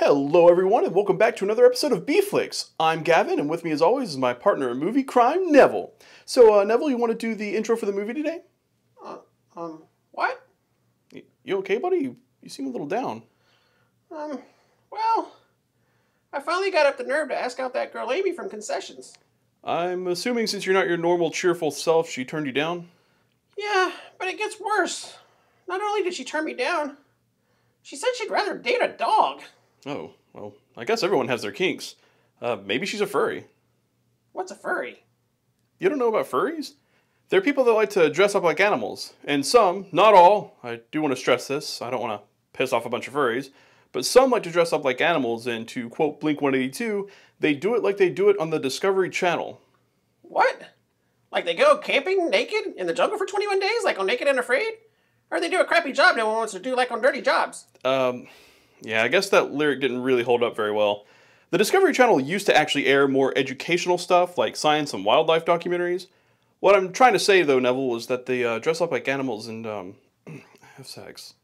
Hello everyone and welcome back to another episode of B-Flicks. I'm Gavin and with me as always is my partner in movie crime, Neville. So Neville, you want to do the intro for the movie today? What? You okay, buddy? You seem a little down. Well, I finally got up the nerve to ask out that girl Amy from concessions. I'm assuming since you're not your normal cheerful self, she turned you down? Yeah, but it gets worse. Not only did she turn me down, she said she'd rather date a dog. Oh, well, I guess everyone has their kinks. Maybe she's a furry. What's a furry? You don't know about furries? They're people that like to dress up like animals. And some, not all, I do want to stress this, I don't want to piss off a bunch of furries, but some like to dress up like animals, and to quote Blink-182, they do it like they do it on the Discovery Channel. What? Like they go camping naked in the jungle for 21 days, like on Naked and Afraid? Or they do a crappy job no one wants to do, like on Dirty Jobs? Yeah, I guess that lyric didn't really hold up very well. The Discovery Channel used to actually air more educational stuff, like science and wildlife documentaries. What I'm trying to say, though, Neville, is that they dress up like animals and, have sex.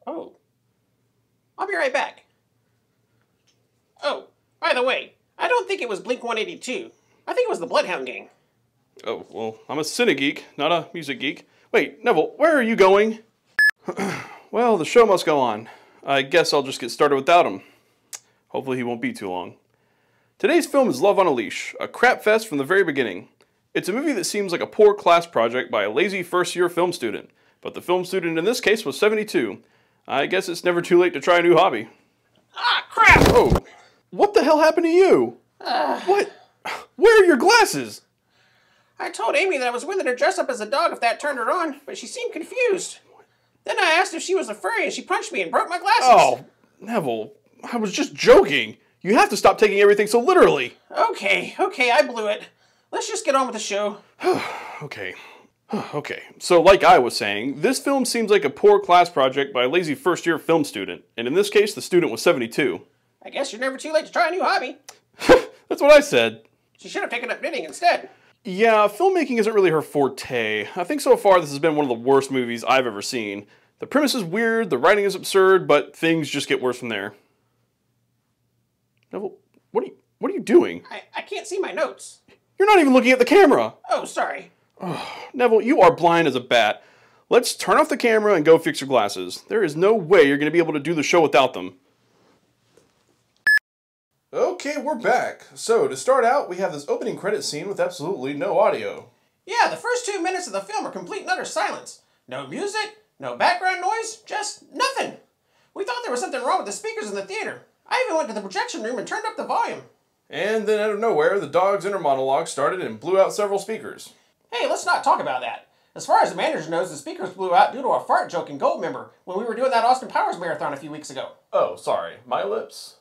Oh. I'll be right back. Oh, by the way, I don't think it was Blink-182. I think it was the Bloodhound Gang. Oh, well, I'm a Cinegeek, not a music geek. Wait, Neville, where are you going? Well, the show must go on. I guess I'll just get started without him. Hopefully he won't be too long. Today's film is Love on a Leash, a crap fest from the very beginning. It's a movie that seems like a poor class project by a lazy first-year film student, but the film student in this case was 72. I guess it's never too late to try a new hobby. Ah, crap! Oh, what the hell happened to you? What? Where are your glasses? I told Amy that I was willing to dress up as a dog if that turned her on, but she seemed confused. Then I asked if she was a furry and she punched me and broke my glasses. Oh, Neville, I was just joking. You have to stop taking everything so literally. Okay, I blew it. Let's just get on with the show. Okay. So like I was saying, this film seems like a poor class project by a lazy first-year film student. And in this case, the student was 72. I guess you're never too late to try a new hobby. That's what I said. She should have taken up knitting instead. Yeah, filmmaking isn't really her forte. I think so far this has been one of the worst movies I've ever seen. The premise is weird, the writing is absurd, but things just get worse from there. Neville, what are you doing? I can't see my notes. You're not even looking at the camera! Oh, sorry. Neville, you are blind as a bat. Let's turn off the camera and go fix your glasses. There is no way you're going to be able to do the show without them. Okay, we're back. So, to start out, we have this opening credit scene with absolutely no audio. Yeah, the first 2 minutes of the film are complete and utter silence. No music, no background noise, just nothing. We thought there was something wrong with the speakers in the theater. I even went to the projection room and turned up the volume. And then out of nowhere, the dog's inner monologue started and blew out several speakers. Hey, let's not talk about that. As far as the manager knows, the speakers blew out due to a fart joke in Goldmember when we were doing that Austin Powers marathon a few weeks ago. Oh, sorry. My lips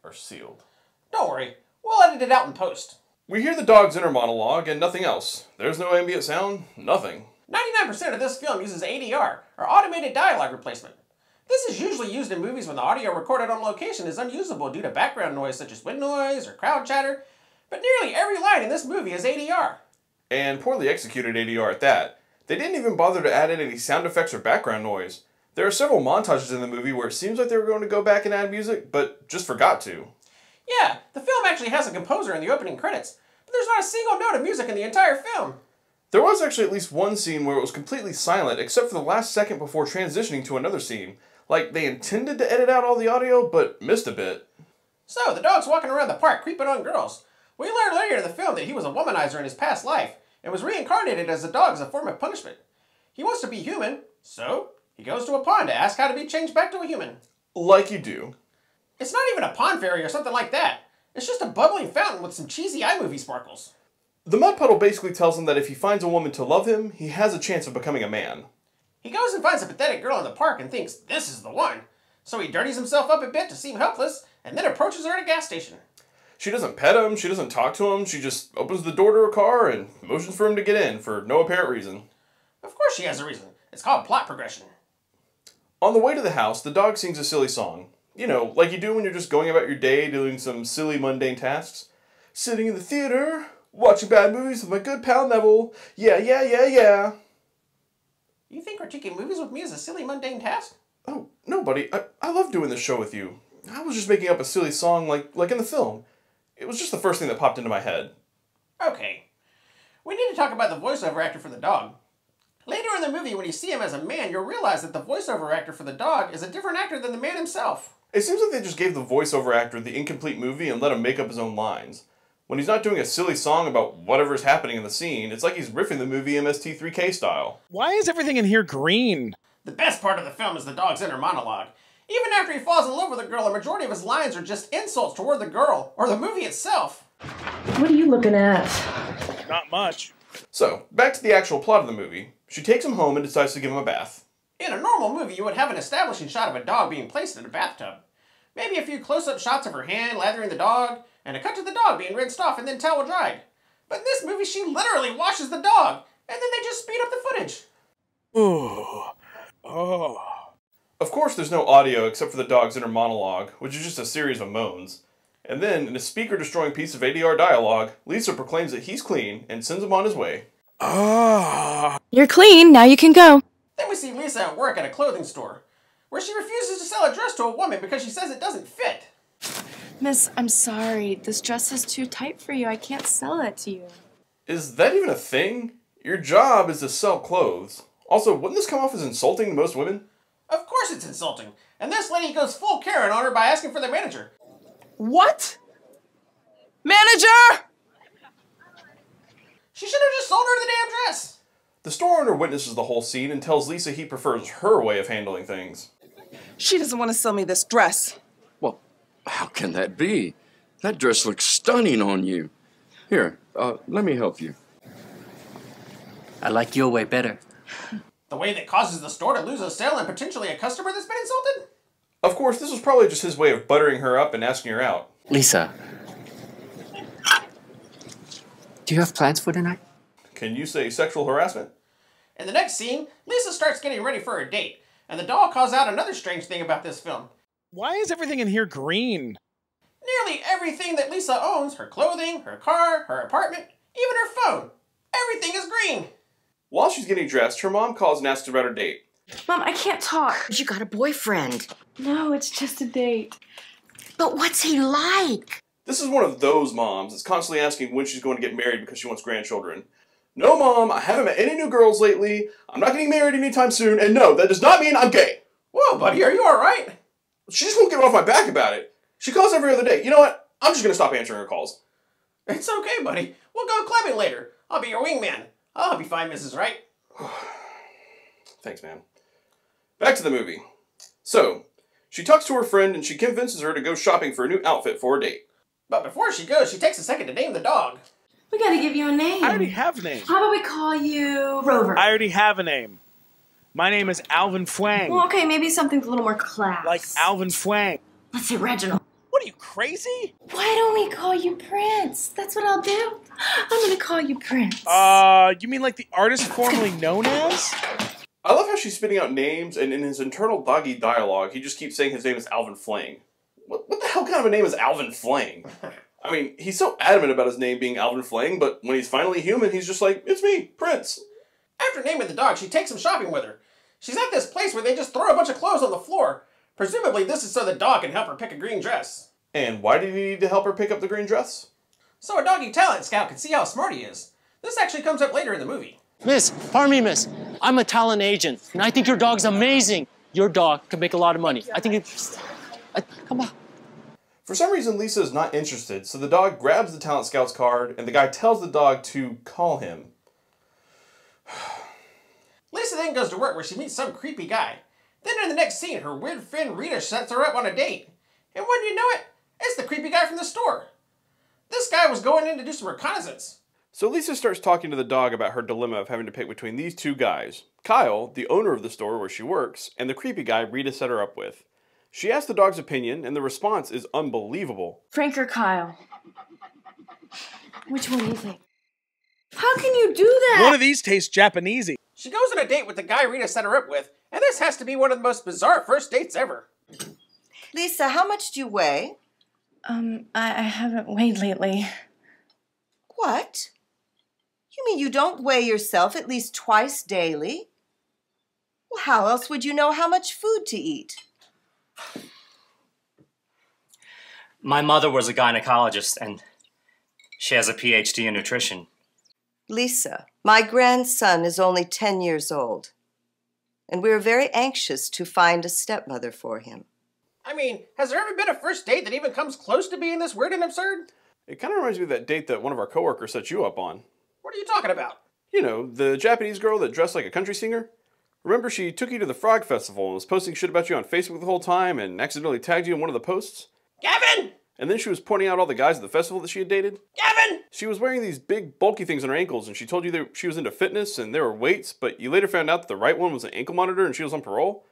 are sealed. Don't worry. We'll edit it out in post. We hear the dog's inner monologue and nothing else. There's no ambient sound, nothing. 99% of this film uses ADR, or automated dialogue replacement. This is usually used in movies when the audio recorded on location is unusable due to background noise such as wind noise or crowd chatter, but nearly every line in this movie is ADR. And poorly executed ADR at that. They didn't even bother to add in any sound effects or background noise. There are several montages in the movie where it seems like they were going to go back and add music, but just forgot to. Yeah, the film actually has a composer in the opening credits, but there's not a single note of music in the entire film. There was actually at least one scene where it was completely silent, except for the last second before transitioning to another scene. Like, they intended to edit out all the audio, but missed a bit. So, the dog's walking around the park creeping on girls. We learned later in the film that he was a womanizer in his past life, and was reincarnated as a dog as a form of punishment. He wants to be human, so he goes to a pond to ask how to be changed back to a human. Like you do. It's not even a pond fairy or something like that. It's just a bubbling fountain with some cheesy iMovie sparkles. The mud puddle basically tells him that if he finds a woman to love him, he has a chance of becoming a man. He goes and finds a pathetic girl in the park and thinks this is the one. So he dirties himself up a bit to seem helpless, and then approaches her at a gas station. She doesn't pet him, she doesn't talk to him, she just opens the door to her car and motions for him to get in for no apparent reason. Of course she has a reason. It's called plot progression. On the way to the house, the dog sings a silly song. You know, like you do when you're just going about your day doing some silly mundane tasks. Sitting in the theater, watching bad movies with my good pal Neville. Yeah. You think critiquing movies with me is a silly mundane task? Oh, No, buddy, I love doing this show with you. I was just making up a silly song like in the film. It was just the first thing that popped into my head. Okay. We need to talk about the voiceover actor for the dog. Later in the movie, when you see him as a man, you'll realize that the voiceover actor for the dog is a different actor than the man himself. It seems like they just gave the voiceover actor the incomplete movie and let him make up his own lines. When he's not doing a silly song about whatever's happening in the scene, it's like he's riffing the movie MST3K style. Why is everything in here green? The best part of the film is the dog's inner monologue. Even after he falls in love with a girl, a majority of his lines are just insults toward the girl, or the movie itself. What are you looking at? Not much. So, back to the actual plot of the movie. She takes him home and decides to give him a bath. In a normal movie, you would have an establishing shot of a dog being placed in a bathtub. Maybe a few close-up shots of her hand lathering the dog, and a cut to the dog being rinsed off and then towel dried. But in this movie, she literally washes the dog, and then they just speed up the footage. Ooh. Oh. Of course, there's no audio except for the dog's inner monologue, which is just a series of moans. And then, in a speaker-destroying piece of ADR dialogue, Lisa proclaims that he's clean and sends him on his way. Ah. You're clean, now you can go. Then we see Lisa at work at a clothing store, where she refuses to sell a dress to a woman because she says it doesn't fit. Miss, I'm sorry. This dress is too tight for you. I can't sell it to you. Is that even a thing? Your job is to sell clothes. Also, wouldn't this come off as insulting to most women? Of course it's insulting, and this lady goes full Karen on her by asking for the manager. What? Manager! She should have just sold her the damn dress. The store owner witnesses the whole scene and tells Lisa he prefers her way of handling things. She doesn't want to sell me this dress. Well, how can that be? That dress looks stunning on you. Here, let me help you. I like your way better. The way that causes the store to lose a sale and potentially a customer that's been insulted? Of course, this was probably just his way of buttering her up and asking her out. Lisa, do you have plans for tonight? Can you say sexual harassment? In the next scene, Lisa starts getting ready for her date, and the dog calls out another strange thing about this film. Why is everything in here green? Nearly everything that Lisa owns, her clothing, her car, her apartment, even her phone, everything is green. While she's getting dressed, her mom calls and asks about her date. Mom, I can't talk. You got a boyfriend. No, it's just a date. But what's he like? This is one of those moms that's constantly asking when she's going to get married because she wants grandchildren. No, Mom, I haven't met any new girls lately. I'm not getting married anytime soon, and no, that does not mean I'm gay. Whoa, buddy, are you alright? She just won't get off my back about it. She calls every other day. You know what? I'm just going to stop answering her calls. It's okay, buddy. We'll go clubbing later. I'll be your wingman. I'll help you find Mrs. Right. Thanks, man. Back to the movie. So, she talks to her friend and she convinces her to go shopping for a new outfit for her date. But before she goes, she takes a second to name the dog. We gotta give you a name. I already have a name. How about we call you Rover? I already have a name. My name is Alvin Fwang. Well, okay, maybe something with a little more class. Like Alvin Fwang. Let's say Reginald. What are you, crazy? Why don't we call you Prince? That's what I'll do. I'm gonna call you Prince. You mean like the artist formerly known as? I love how she's spitting out names, and in his internal doggy dialogue, he just keeps saying his name is Alvin Flang. What the hell kind of a name is Alvin Flang? I mean, he's so adamant about his name being Alvin Flang, but when he's finally human, he's just like, it's me, Prince. After naming the dog, she takes him shopping with her. She's at this place where they just throw a bunch of clothes on the floor. Presumably, this is so the dog can help her pick a green dress. And why did he need to help her pick up the green dress? So a doggy talent scout can see how smart he is. This actually comes up later in the movie. Miss, pardon me, miss. I'm a talent agent, and I think your dog's amazing. Your dog could make a lot of money. I think it's... come on. For some reason, Lisa is not interested, so the dog grabs the talent scout's card, and the guy tells the dog to call him. Lisa then goes to work where she meets some creepy guy. Then in the next scene, her weird friend Rita sets her up on a date. And wouldn't you know it, it's the creepy guy from the store. This guy was going in to do some reconnaissance. So Lisa starts talking to the dog about her dilemma of having to pick between these two guys. Kyle, the owner of the store where she works, and the creepy guy Rita set her up with. She asks the dog's opinion, and the response is unbelievable. Frank or Kyle? Which one do you think? How can you do that? One of these tastes Japanesey. She goes on a date with the guy Rita set her up with, and this has to be one of the most bizarre first dates ever. Lisa, how much do you weigh? I haven't weighed lately. What? You mean you don't weigh yourself at least twice daily? Well, how else would you know how much food to eat? My mother was a gynecologist, and she has a PhD in nutrition. Lisa, my grandson is only 10 years old, and we are very anxious to find a stepmother for him. I mean, has there ever been a first date that even comes close to being this weird and absurd? It kind of reminds me of that date that one of our coworkers set you up on. What are you talking about? You know, the Japanese girl that dressed like a country singer? Remember she took you to the Frog Festival and was posting shit about you on Facebook the whole time and accidentally tagged you in one of the posts? Gavin! And then she was pointing out all the guys at the festival that she had dated? Gavin! She was wearing these big bulky things on her ankles and she told you that she was into fitness and there were weights, but you later found out that the right one was an ankle monitor and she was on parole?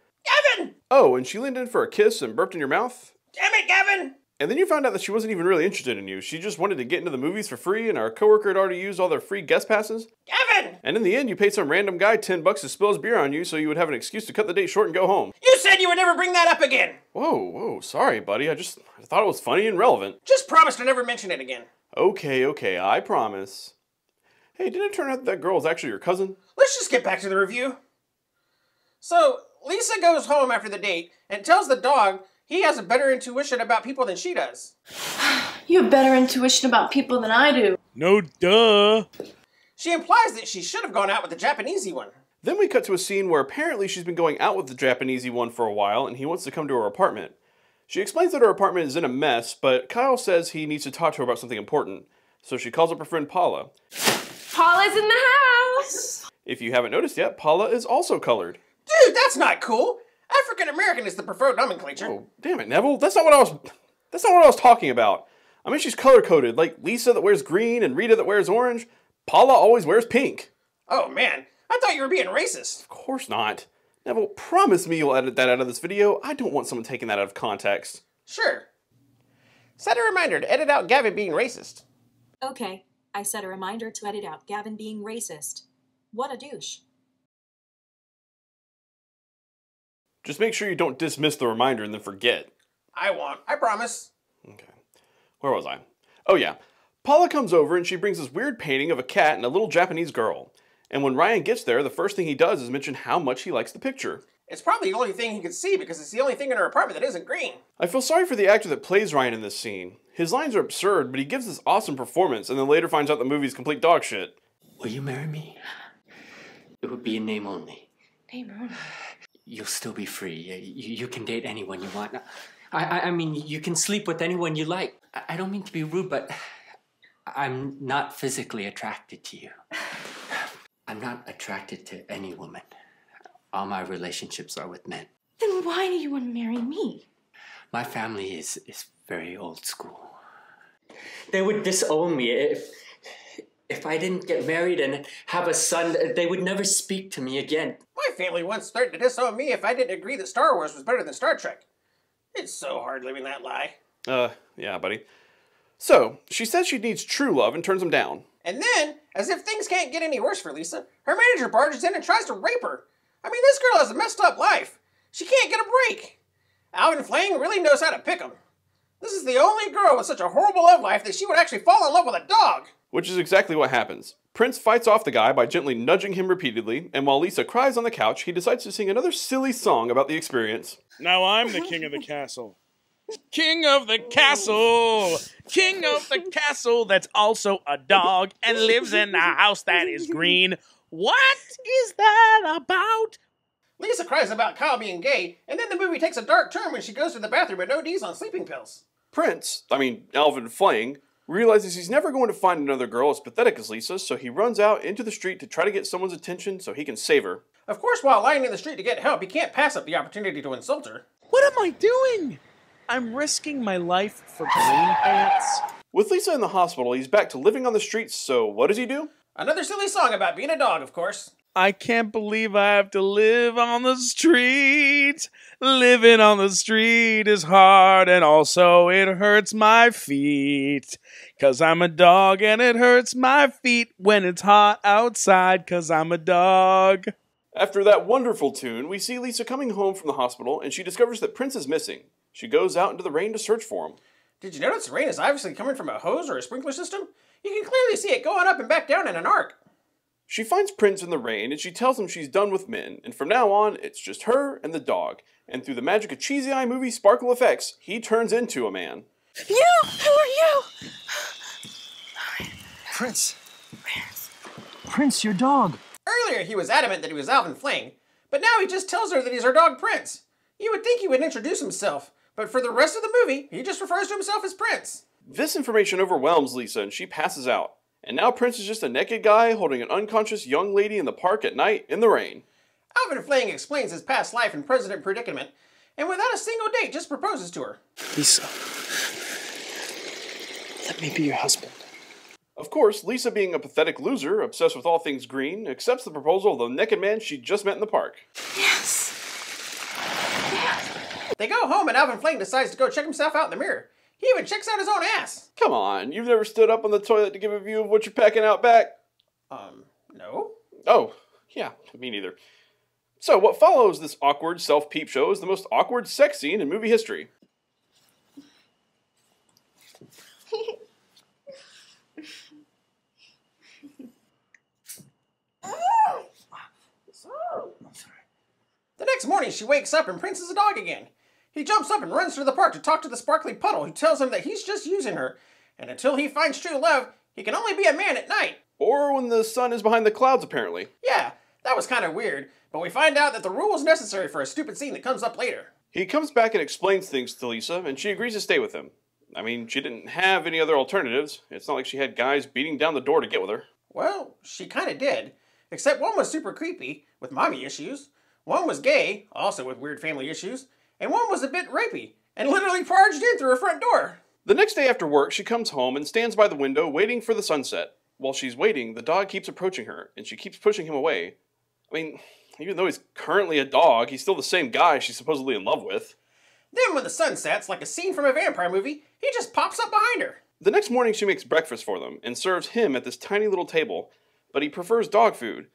Gavin! Oh, and she leaned in for a kiss and burped in your mouth? Damn it, Gavin! And then you found out that she wasn't even really interested in you. She just wanted to get into the movies for free and our coworker had already used all their free guest passes? Gavin! And in the end, you paid some random guy $10 to spill his beer on you so you would have an excuse to cut the date short and go home. You said you would never bring that up again! Whoa, sorry, buddy. I thought it was funny and relevant. Just promise to never mention it again. Okay, I promise. Hey, didn't it turn out that girl was actually your cousin? Let's just get back to the review. So, Lisa goes home after the date and tells the dog he has a better intuition about people than she does. You have better intuition about people than I do. No duh. She implies that she should have gone out with the Japanesey one. Then we cut to a scene where apparently she's been going out with the Japanesey one for a while and he wants to come to her apartment. She explains that her apartment is in a mess, but Kyle says he needs to talk to her about something important. So she calls up her friend Paula. Paula's in the house! If you haven't noticed yet, Paula is also colored. Dude, that's not cool! African American is the preferred nomenclature. Oh, damn it, Neville. That's not what I was talking about. I mean, she's color-coded, like Lisa that wears green and Rita that wears orange. Paula always wears pink. Oh, man. I thought you were being racist. Of course not. Neville, promise me you'll edit that out of this video. I don't want someone taking that out of context. Sure. Set a reminder to edit out Gavin being racist. Okay, I set a reminder to edit out Gavin being racist. What a douche. Just make sure you don't dismiss the reminder and then forget. I won't. I promise. Okay. Where was I? Oh yeah. Paula comes over and she brings this weird painting of a cat and a little Japanese girl. And when Ryan gets there, the first thing he does is mention how much he likes the picture. It's probably the only thing he could see because it's the only thing in her apartment that isn't green. I feel sorry for the actor that plays Ryan in this scene. His lines are absurd, but he gives this awesome performance and then later finds out the movie's complete dog shit. Will you marry me? It would be in name only. Name only? You'll still be free. You can date anyone you want. I mean, you can sleep with anyone you like. I don't mean to be rude, but I'm not physically attracted to you. I'm not attracted to any woman. All my relationships are with men. Then why do you want to marry me? My family is very old school. They would disown me if I didn't get married and have a son. They would never speak to me again. My family once threatened to disown me if I didn't agree that Star Wars was better than Star Trek. It's so hard living that lie. Yeah, buddy. So, she says she needs true love and turns him down. And then, as if things can't get any worse for Lisa, her manager barges in and tries to rape her. I mean, this girl has a messed up life. She can't get a break. Alvin Flang really knows how to pick 'em. This is the only girl with such a horrible love life that she would actually fall in love with a dog. Which is exactly what happens. Prince fights off the guy by gently nudging him repeatedly, and while Lisa cries on the couch, he decides to sing another silly song about the experience. Now I'm the king of the castle. King of the castle! King of the castle that's also a dog and lives in a house that is green. What is that about? Lisa cries about Kyle being gay, and then the movie takes a dark turn when she goes to the bathroom with ODs on sleeping pills. Alvin Flang, realizes he's never going to find another girl as pathetic as Lisa, so he runs out into the street to try to get someone's attention so he can save her. Of course, while lying in the street to get help, he can't pass up the opportunity to insult her. What am I doing? I'm risking my life for green pants. With Lisa in the hospital, he's back to living on the streets, so what does he do? Another silly song about being a dog, of course. I can't believe I have to live on the street. Living on the street is hard, and also it hurts my feet. 'Cause I'm a dog, and it hurts my feet when it's hot outside, 'cause I'm a dog. After that wonderful tune, we see Lisa coming home from the hospital, and she discovers that Prince is missing. She goes out into the rain to search for him. Did you notice the rain is obviously coming from a hose or a sprinkler system? You can clearly see it going up and back down in an arc. She finds Prince in the rain and she tells him she's done with men, and from now on, it's just her and the dog. And through the magic of cheesy eye movie sparkle effects, he turns into a man. You? Who are you? Prince. Prince, your dog. Earlier, he was adamant that he was Alvin Fling, but now he just tells her that he's her dog Prince. You would think he would introduce himself, but for the rest of the movie, he just refers to himself as Prince. This information overwhelms Lisa and she passes out. And now Prince is just a naked guy holding an unconscious young lady in the park at night in the rain. Alvin Fling explains his past life and president predicament, and without a single date just proposes to her. Lisa, let me be your husband. Of course, Lisa, being a pathetic loser, obsessed with all things green, accepts the proposal of the naked man she just met in the park. Yes. They go home and Alvin Fling decides to go check himself out in the mirror. He even checks out his own ass. Come on, you've never stood up on the toilet to give a view of what you're packing out back? No. Oh, yeah, me neither. So what follows this awkward self-peep show is the most awkward sex scene in movie history. The next morning, she wakes up and Prince is a dog again. He jumps up and runs to the park to talk to the sparkly puddle, who tells him that he's just using her, and until he finds true love, he can only be a man at night. Or when the sun is behind the clouds, apparently. Yeah, that was kind of weird, but we find out that the rule is necessary for a stupid scene that comes up later. He comes back and explains things to Lisa, and she agrees to stay with him. I mean, she didn't have any other alternatives. It's not like she had guys beating down the door to get with her. Well, she kind of did. Except one was super creepy, with mommy issues. One was gay, also with weird family issues. And one was a bit rapey, and literally barged in through her front door. The next day after work, she comes home and stands by the window waiting for the sunset. While she's waiting, the dog keeps approaching her, and she keeps pushing him away. I mean, even though he's currently a dog, he's still the same guy she's supposedly in love with. Then when the sun sets, like a scene from a vampire movie, he just pops up behind her. The next morning she makes breakfast for them, and serves him at this tiny little table, but he prefers dog food.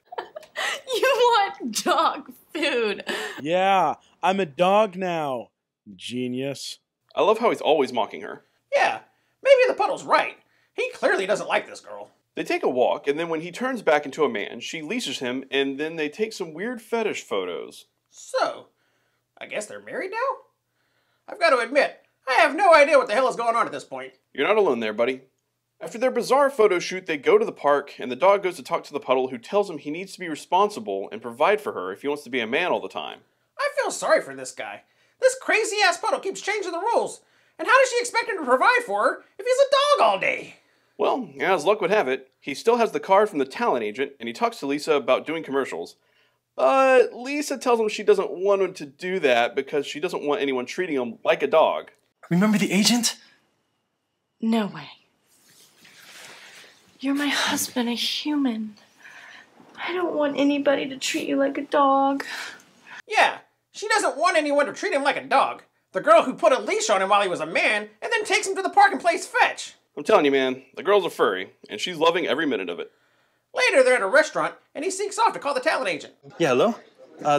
You want dog food. Yeah, I'm a dog now. Genius. I love how he's always mocking her. Yeah, maybe the puddle's right. He clearly doesn't like this girl. They take a walk, and then when he turns back into a man, she leashes him, and then they take some weird fetish photos. So, I guess they're married now? I've got to admit, I have no idea what the hell is going on at this point. You're not alone there, buddy. After their bizarre photo shoot, they go to the park, and the dog goes to talk to the puddle, who tells him he needs to be responsible and provide for her if he wants to be a man all the time. I feel sorry for this guy. This crazy-ass puddle keeps changing the rules. And how does she expect him to provide for her if he's a dog all day? Well, as luck would have it, he still has the card from the talent agent, and he talks to Lisa about doing commercials. But Lisa tells him she doesn't want him to do that because she doesn't want anyone treating him like a dog. Remember the agent? No way. You're my husband, a human. I don't want anybody to treat you like a dog. Yeah, she doesn't want anyone to treat him like a dog. The girl who put a leash on him while he was a man and then takes him to the park and plays fetch. I'm telling you, man, the girl's a furry, and she's loving every minute of it. Later, they're at a restaurant, and he sneaks off to call the talent agent. Yeah, hello?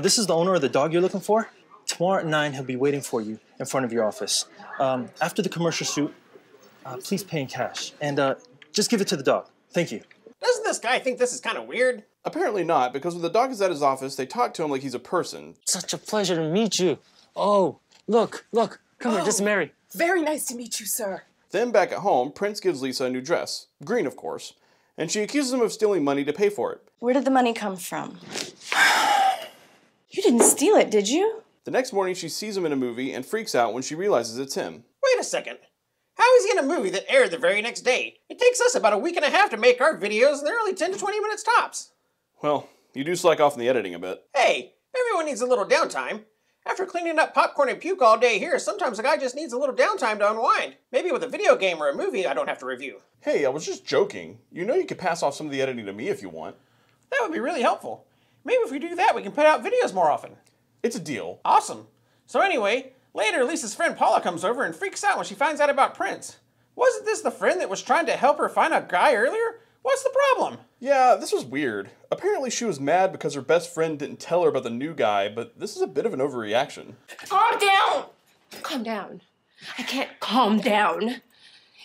This is the owner of the dog you're looking for. Tomorrow at 9, he'll be waiting for you in front of your office. After the commercial shoot, please pay in cash. And just give it to the dog. Thank you. Doesn't this guy think this is kind of weird? Apparently not, because when the dog is at his office, they talk to him like he's a person. Such a pleasure to meet you. Oh, look. Come here, this is Mary. Very nice to meet you, sir. Then back at home, Prince gives Lisa a new dress. Green, of course. And she accuses him of stealing money to pay for it. Where did the money come from? You didn't steal it, did you? The next morning, she sees him in a movie and freaks out when she realizes it's him. Wait a second. How is he in a movie that aired the very next day? It takes us about a week and a half to make our videos, and they're only 10 to 20 minutes tops. Well, you do slack off in the editing a bit. Hey, everyone needs a little downtime. After cleaning up popcorn and puke all day here, sometimes a guy just needs a little downtime to unwind. Maybe with a video game or a movie I don't have to review. Hey, I was just joking. You know you could pass off some of the editing to me if you want. That would be really helpful. Maybe if we do that, we can put out videos more often. It's a deal. Awesome. So anyway, later Lisa's friend Paula comes over and freaks out when she finds out about Prince. Wasn't this the friend that was trying to help her find a guy earlier? What's the problem? Yeah, this was weird. Apparently she was mad because her best friend didn't tell her about the new guy, but this is a bit of an overreaction. Calm down! Calm down. I can't calm down.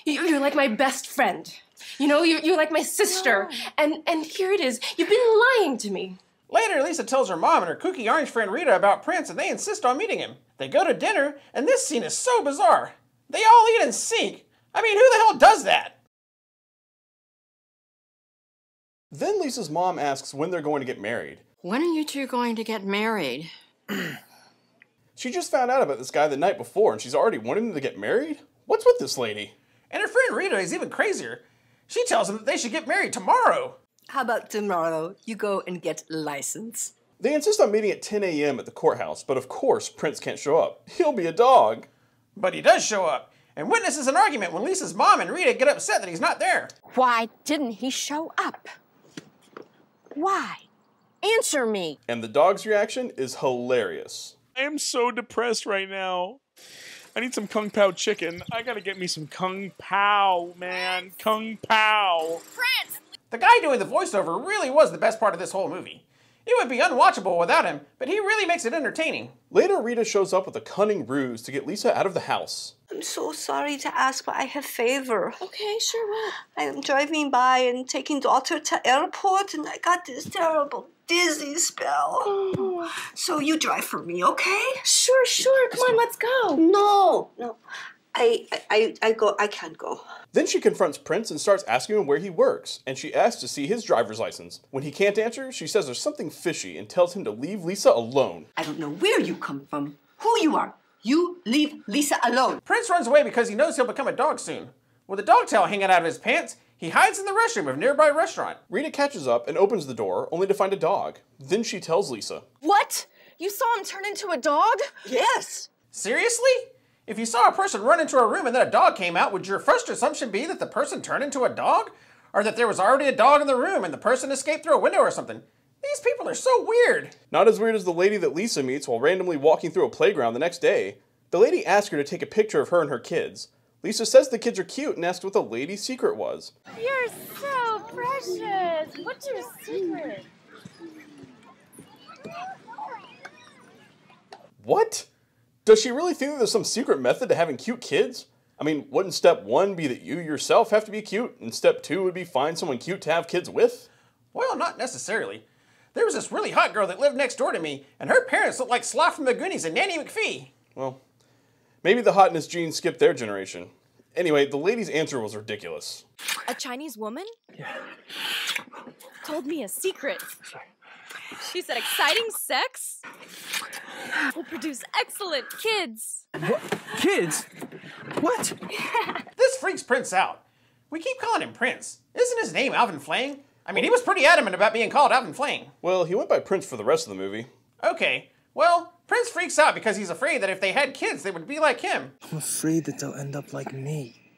You're like my best friend. You know, you're like my sister. And here it is. You've been lying to me. Later, Lisa tells her mom and her kooky orange friend Rita about Prince, and they insist on meeting him. They go to dinner, and this scene is so bizarre. They all eat in sync. I mean, who the hell does that? Then Lisa's mom asks when they're going to get married. When are you two going to get married? She just found out about this guy the night before, and she's already wanting them to get married? What's with this lady? And her friend Rita is even crazier. She tells them that they should get married tomorrow. How about tomorrow you go and get license? They insist on meeting at 10 a.m. at the courthouse, but of course Prince can't show up. He'll be a dog. But he does show up, and witnesses an argument when Lisa's mom and Rita get upset that he's not there. Why didn't he show up? Why? Answer me. And the dog's reaction is hilarious. I am so depressed right now. I need some Kung Pao chicken. I gotta get me some Kung Pao, man. Kung Pao. Prince! The guy doing the voiceover really was the best part of this whole movie. It would be unwatchable without him, but he really makes it entertaining. Later, Rita shows up with a cunning ruse to get Lisa out of the house. I'm so sorry to ask, but I have favor. Okay, sure, what? I am driving by and taking daughter to airport, and I got this terrible dizzy spell. Oh. So you drive for me, okay? Sure. Come on, let's go. No. I can't go. Then she confronts Prince and starts asking him where he works, and she asks to see his driver's license. When he can't answer, she says there's something fishy and tells him to leave Lisa alone. I don't know where you come from, who you are. You leave Lisa alone. Prince runs away because he knows he'll become a dog soon. With a dog tail hanging out of his pants, he hides in the restroom of a nearby restaurant. Rita catches up and opens the door, only to find a dog. Then she tells Lisa. What? You saw him turn into a dog? Yes. Seriously? If you saw a person run into a room and then a dog came out, would your first assumption be that the person turned into a dog? Or that there was already a dog in the room and the person escaped through a window or something? These people are so weird. Not as weird as the lady that Lisa meets while randomly walking through a playground the next day. The lady asks her to take a picture of her and her kids. Lisa says the kids are cute and asks what the lady's secret was. You're so precious. What's your secret? What? Does she really think that there's some secret method to having cute kids? I mean, wouldn't step 1 be that you yourself have to be cute, and step 2 would be find someone cute to have kids with? Well, not necessarily. There was this really hot girl that lived next door to me, and her parents looked like Sloth from the Goonies and Nanny McPhee. Well, maybe the hotness genes skipped their generation. Anyway, the lady's answer was ridiculous. A Chinese woman? Told me a secret. She said exciting sex will produce excellent kids. What? Kids? What? This freaks Prince out. We keep calling him Prince. Isn't his name Alvin Flang? I mean, he was pretty adamant about being called Alvin Flang. Well, he went by Prince for the rest of the movie. Okay, well, Prince freaks out because he's afraid that if they had kids, they would be like him. I'm afraid that they'll end up like me.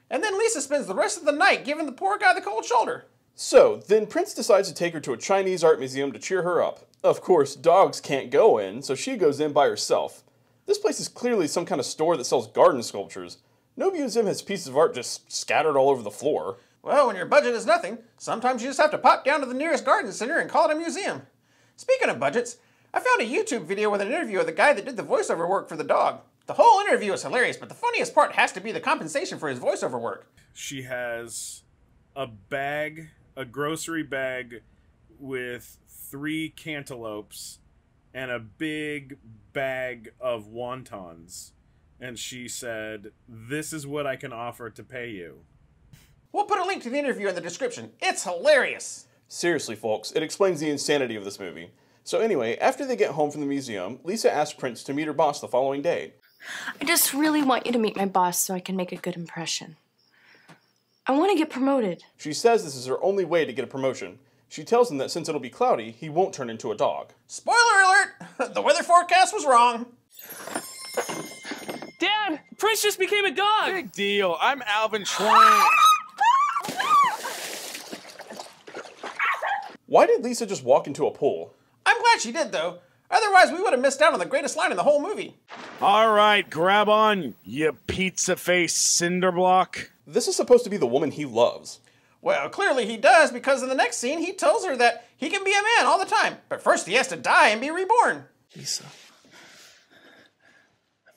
And then Lisa spends the rest of the night giving the poor guy the cold shoulder. So, then Prince decides to take her to a Chinese art museum to cheer her up. Of course, dogs can't go in, so she goes in by herself. This place is clearly some kind of store that sells garden sculptures. No museum has pieces of art just scattered all over the floor. Well, when your budget is nothing, sometimes you just have to pop down to the nearest garden center and call it a museum. Speaking of budgets, I found a YouTube video with an interview of the guy that did the voiceover work for the dog. The whole interview is hilarious, but the funniest part has to be the compensation for his voiceover work. She has a grocery bag with 3 cantaloupes and a big bag of wontons. And she said, "This is what I can offer to pay you." We'll put a link to the interview in the description. It's hilarious. Seriously, folks, it explains the insanity of this movie. So anyway, after they get home from the museum, Lisa asks Prince to meet her boss the following day. I just really want you to meet my boss so I can make a good impression. I want to get promoted. She says this is her only way to get a promotion. She tells him that since it'll be cloudy, he won't turn into a dog. Spoiler alert! The weather forecast was wrong. Dad, Prince just became a dog. Big deal. I'm Alvin Schwang. Why did Lisa just walk into a pool? I'm glad she did, though. Otherwise, we would have missed out on the greatest line in the whole movie. All right, grab on, you pizza-faced cinderblock. This is supposed to be the woman he loves. Well, clearly he does, because in the next scene, he tells her that he can be a man all the time. But first, he has to die and be reborn. Lisa,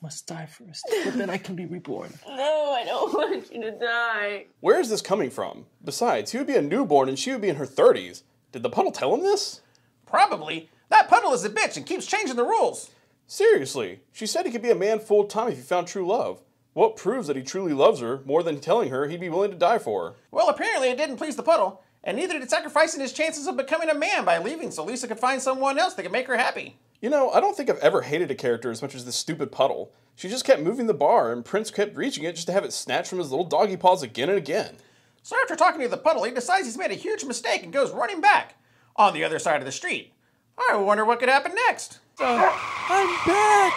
must die first, but then I can be reborn. No, I don't want you to die. Where is this coming from? Besides, he would be a newborn and she would be in her 30s. Did the puddle tell him this? Probably. That puddle is a bitch and keeps changing the rules. Seriously, she said he could be a man full-time if he found true love. What proves that he truly loves her more than telling her he'd be willing to die for her? Well, apparently it didn't please the puddle, and neither did sacrificing his chances of becoming a man by leaving so Lisa could find someone else that could make her happy. You know, I don't think I've ever hated a character as much as this stupid puddle. She just kept moving the bar, and Prince kept reaching it just to have it snatched from his little doggy paws again and again. So after talking to the puddle, he decides he's made a huge mistake and goes running back on the other side of the street. I wonder what could happen next. I'm back!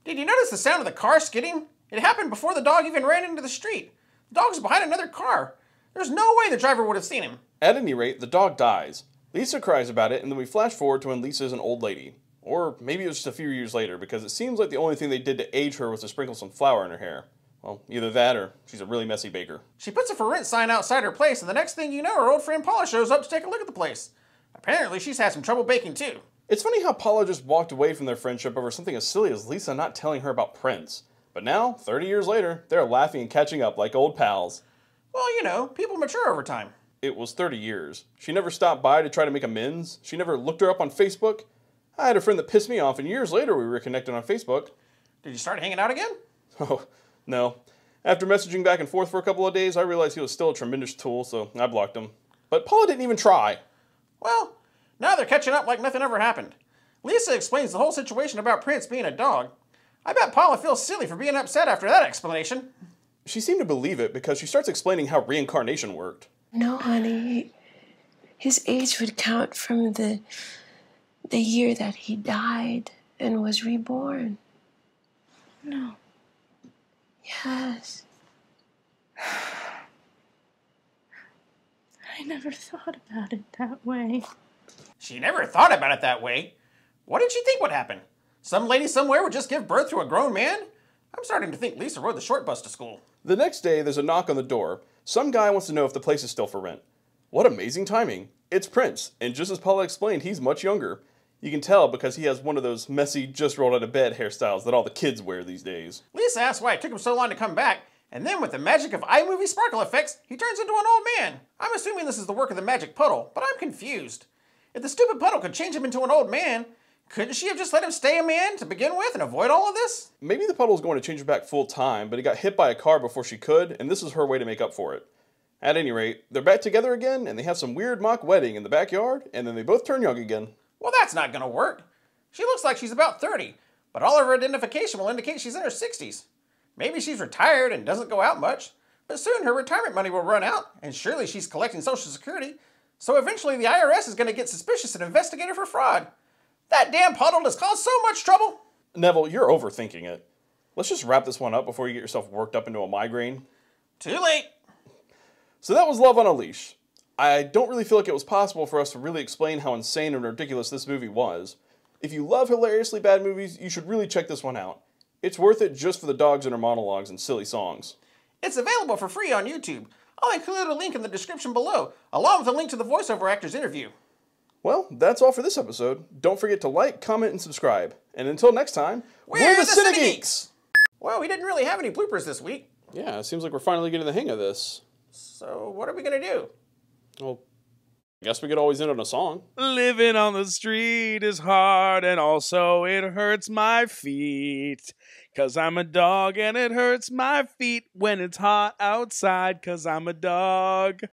Did you notice the sound of the car skidding? It happened before the dog even ran into the street. The dog's behind another car. There's no way the driver would have seen him. At any rate, the dog dies. Lisa cries about it, and then we flash forward to when Lisa is an old lady. Or maybe it was just a few years later, because it seems like the only thing they did to age her was to sprinkle some flour in her hair. Well, either that or she's a really messy baker. She puts a for rent sign outside her place, and the next thing you know, her old friend Paula shows up to take a look at the place. Apparently, she's had some trouble baking too. It's funny how Paula just walked away from their friendship over something as silly as Lisa not telling her about Prince. But now, 30 years later, they're laughing and catching up like old pals. Well, you know, people mature over time. It was 30 years. She never stopped by to try to make amends. She never looked her up on Facebook. I had a friend that pissed me off, and years later we reconnected on Facebook. Did you start hanging out again? Oh, no. After messaging back and forth for a couple of days, I realized he was still a tremendous tool, so I blocked him. But Paula didn't even try. Well, now they're catching up like nothing ever happened. Lisa explains the whole situation about Prince being a dog. I bet Paula feels silly for being upset after that explanation. She seemed to believe it because she starts explaining how reincarnation worked. No, honey. His age would count from the year that he died and was reborn. No. Yes. I never thought about it that way. She never thought about it that way. What did she think would happen? Some lady somewhere would just give birth to a grown man? I'm starting to think Lisa rode the short bus to school. The next day, there's a knock on the door. Some guy wants to know if the place is still for rent. What amazing timing. It's Prince, and just as Paula explained, he's much younger. You can tell because he has one of those messy, just rolled out of bed hairstyles that all the kids wear these days. Lisa asks why it took him so long to come back, and then with the magic of iMovie sparkle effects, he turns into an old man. I'm assuming this is the work of the magic puddle, but I'm confused. If the stupid puddle could change him into an old man, couldn't she have just let him stay a man to begin with and avoid all of this? Maybe the puddle's going to change her back full time, but he got hit by a car before she could, and this is her way to make up for it. At any rate, they're back together again, and they have some weird mock wedding in the backyard, and then they both turn young again. Well, that's not gonna work. She looks like she's about 30, but all of her identification will indicate she's in her 60s. Maybe she's retired and doesn't go out much, but soon her retirement money will run out, and surely she's collecting Social Security, so eventually the IRS is gonna get suspicious and investigate her for fraud. That damn puddle has caused so much trouble. Neville, you're overthinking it. Let's just wrap this one up before you get yourself worked up into a migraine. Too late. So that was Love on a Leash. I don't really feel like it was possible for us to really explain how insane and ridiculous this movie was. If you love hilariously bad movies, you should really check this one out. It's worth it just for the dogs and their monologues and silly songs. It's available for free on YouTube. I'll include a link in the description below, along with a link to the voiceover actor's interview. Well, that's all for this episode. Don't forget to like, comment, and subscribe. And until next time, we're the Cinegeeks! Well, we didn't really have any bloopers this week. Yeah, it seems like we're finally getting the hang of this. So, what are we gonna do? Well, I guess we could always end on a song. Living on the street is hard, and also it hurts my feet. 'Cause I'm a dog, and it hurts my feet when it's hot outside, 'cause I'm a dog.